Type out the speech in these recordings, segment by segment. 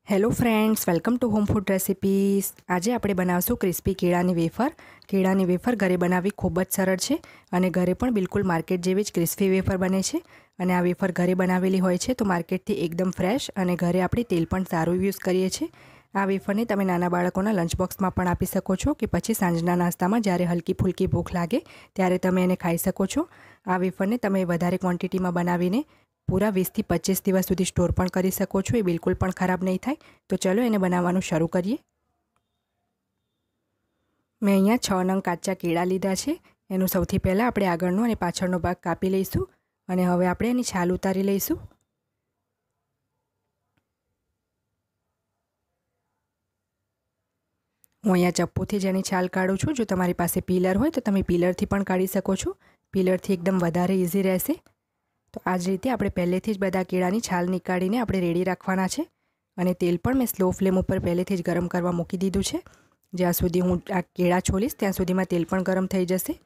Hello friends, welcome to home food recipes. આજે આપણે બનાવશું ક્રિસ્પી કેળાની વેફર। કેળાની વેફર ઘરે બનાવવી ખૂબ જ સરળ છે અને ઘરે પણ બિલકુલ માર્કેટ જેવી જ ક્રિસ્પી વેફર બને છે। અને આ વેફર ઘરે બનાવેલી હોય છે તો માર્કેટથી એકદમ ફ્રેશ અને ઘરે આપણે તેલ પણ સારું યુઝ કરીએ છીએ। આ વેફરને તમે નાના બાળકોના લંચ બોક્સમાં પણ આપી શકો છો કે પછી સાંજના નાસ્તામાં જ્યારે હલકી ફૂલકી ભૂખ લાગે ત્યારે તમે એને ખાઈ શકો છો। આ વેફરને તમે વધારે ક્વોન્ટિટીમાં બનાવીને पूरा 20 થી 25 દિવસ સુધી સ્ટોર પણ કરી શકો છો। એ બિલકુલ પણ ખરાબ નહીં થાય। તો ચલો એને બનાવવાનું શરૂ કરીએ। મેં અહીંયા 6 નંગ કાચા કેળા લીધા છે। એનું સૌથી પહેલાં આપણે આગળનો અને પાછળનો ભાગ કાપી લઈશું અને હવે આપણે એની છાલ ઉતારી લઈશું। હું અહીંયા ચપ્પુથી જ એની છાલ કાઢું છું। જો તમારી પાસે પીલર હોય તો તમે પીલરથી પણ કાઢી શકો છો। પીલરથી એકદમ વધારે ઇઝી રહેશે। તો આ જ રીતે આપણે પહેલેથી જ બધા કેળાની છાલ નીકાળીને આપણે રેડી રાખવાના છે અને તેલ પણ મેં સ્લો ફ્લેમ ઉપર પહેલેથી જ ગરમ કરવા મૂકી દીધું છે। જ્યાં સુધી હું આ કેળા છોલીશ ત્યાં સુધીમાં તેલ પણ ગરમ થઈ જશે।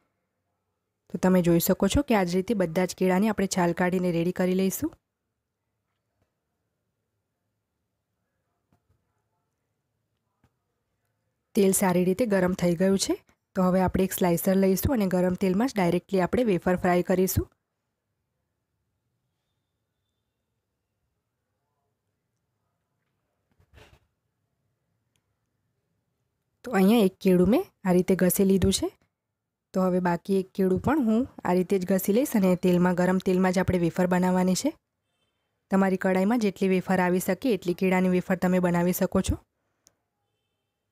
તો તમે જોઈ શકો છો કે આ જ રીતે બધા જ કેળાની આપણે છાલ કાઢીને રેડી કરી લઈશું। તેલ સારી રીતે ગરમ થઈ ગયું છે તો હવે આપણે એક સ્લાઇસર લઈશું અને ગરમ તેલમાં જ ડાયરેક્ટલી આપણે વેફર ફ્રાય કરીશું। તો અહીંયા એક કેળું મેં આ રીતે ઘસી લીધું છે। તો હવે બાકી એક કેળું પણ હું આ રીતે જ ઘસી લઈશ અને તેલમાં ગરમ તેલમાં જ આપણે વેફર બનાવવાની છે। તમારી કઢાઈમાં જેટલી વેફર આવી શકે એટલી કેળાની વેફર તમે બનાવી શકો છો।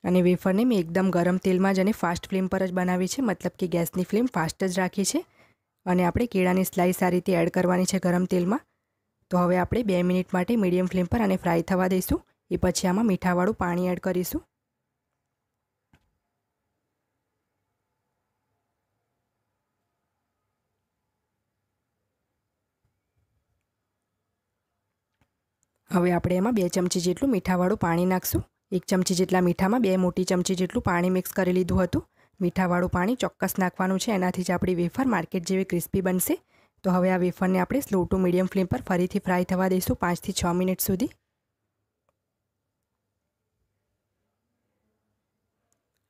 અને વેફરને મેં એકદમ ગરમ તેલમાં જ અને ફાસ્ટ ફ્લેમ પર જ બનાવી છે, મતલબ કે ગેસની ફ્લેમ ફાસ્ટ જ રાખી છે। અને આપણે કેળાની સ્લાઇસ આ રીતે એડ કરવાની છે ગરમ તેલમાં। તો હવે આપણે 2 મિનિટ માટે મીડિયમ ફ્લેમ પર આને ફ્રાય થવા દઈશું। એ પછી આમાં મીઠાવાળું પાણી એડ કરીશું। હવે આપણે એમાં 2 ચમચી જેટલું મીઠાવાળું પાણી નાખશું। 1 ચમચી જેટલા મીઠામાં 2 મોટી ચમચી જેટલું પાણી મિક્સ કરી લીધું હતું। મીઠાવાળું પાણી ચોક્કસ નાખવાનું છે, એનાથી જ આપણી વેફર માર્કેટ જેવી ક્રિસ્પી બનશે। તો હવે આ વેફરને આપણે સ્લો ટુ મીડિયમ ફ્લેમ પર ફરીથી ફ્રાય થવા દઈશું 5 થી 6 મિનિટ સુધી।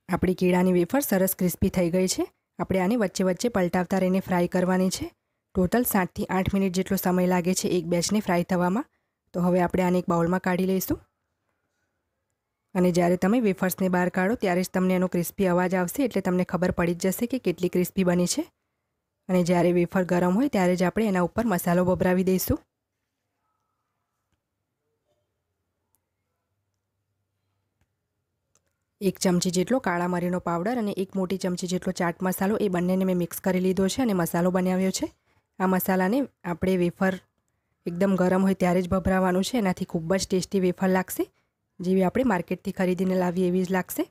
આપણી કેળાની વેફર સરસ ક્રિસ્પી થઈ ગઈ છે। આપણે આને વચ્ચે વચ્ચે પલટાવતા રહીને ફ્રાય કરવાની છે। ટોટલ 7 થી 8 મિનિટ જેટલો સમય લાગે છે એક બેચને ફ્રાય થવામાં। તો હવે આપણે આને એક બાઉલમાં કાઢી લઈશું અને જ્યારે તમે વેફર્સને બહાર કાઢો ત્યારે જ તમને એનો ક્રિસ્પી અવાજ આવશે, એટલે તમને ખબર પડી જ જશે કે કેટલી ક્રિસ્પી બની છે। અને જ્યારે વેફર ગરમ હોય ત્યારે જ આપણે એના ઉપર મસાલો ભભરાવી દઈશું। એક ચમચી જેટલો કાળા મરીનો પાવડર અને એક મોટી ચમચી જેટલો ચાટ મસાલો, એ બંનેને મેં મિક્સ કરી લીધો છે અને મસાલો બનાવ્યો છે। આ મસાલાને આપણે વેફર એકદમ ગરમ હોય ત્યારે જ ભભરાવાનું છે, એનાથી ખૂબ જ ટેસ્ટી વેફર લાગશે। જેવી આપણે માર્કેટથી ખરીદીને લાવીએ એવી જ લાગશે।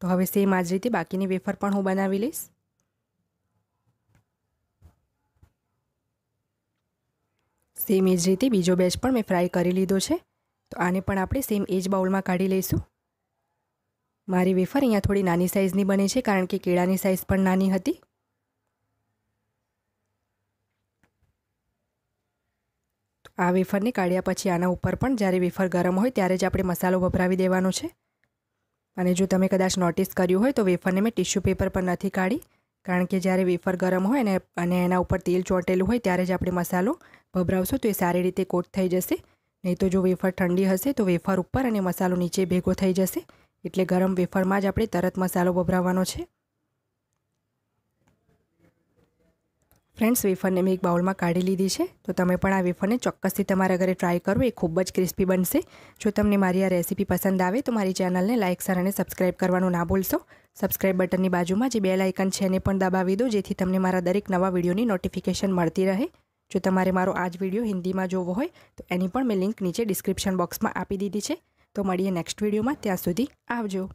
તો હવે સેમ આ જ રીતે બાકીની વેફર પણ હું બનાવી લઈશ। સેમ એ જ રીતે બીજો બેચ પણ મેં ફ્રાય કરી લીધો છે। તો આને પણ આપણે સેમ એ જ બાઉલમાં કાઢી લઈશું। મારી વેફર અહીંયા થોડી નાની સાઇઝની બની છે કારણ કે કેળાની સાઇઝ પણ નાની હતી। આ વેફરને કાઢ્યા પછી આના ઉપર પણ જ્યારે વેફર ગરમ હોય ત્યારે જ આપણે મસાલો ભભરાવી દેવાનો છે। અને જો તમે કદાચ નોટિસ કર્યું હોય તો વેફરને મેં ટિશ્યુ પેપર પર નથી કાઢી, કારણ કે જ્યારે વેફર ગરમ હોય અને એના ઉપર તેલ ચોંટેલું હોય ત્યારે જ આપણે મસાલો ભભરાવશું તો એ સારી રીતે કોટ થઈ જશે। નહીં તો જો વેફર ઠંડી હશે તો વેફર ઉપર અને મસાલો નીચે ભેગો થઈ જશે। એટલે ગરમ વેફરમાં જ આપણે તરત મસાલો ભભરાવવાનો છે। ફ્રેન્ડ્સ, વેફરને મેં એક બાઉલમાં કાઢી લીધી છે। તો તમે પણ આ વેફરને ચોક્કસથી તમારા ઘરે ટ્રાય કરો, એ ખૂબ જ ક્રિસ્પી બનશે। જો તમને મારી આ રેસીપી પસંદ આવે તો મારી ચેનલને લાઇક, શેર અને સબસ્ક્રાઇબ કરવાનું ના ભૂલશો। સબસ્ક્રાઇબ બટનની બાજુમાં જે બેલ આઇકન છે એને પણ દબાવી દો, જેથી તમને મારા દરેક નવા વિડીયોની નોટિફિકેશન મળતી રહે। જો તમારે મારો આ જ વિડીયો હિન્દીમાં જોવો હોય તો એની પણ મેં લિંક નીચે ડિસ્ક્રિપ્શન બોક્સમાં આપી દીધી છે। તો મળીએ નેક્સ્ટ વિડીયોમાં, ત્યાં સુધી આવજો।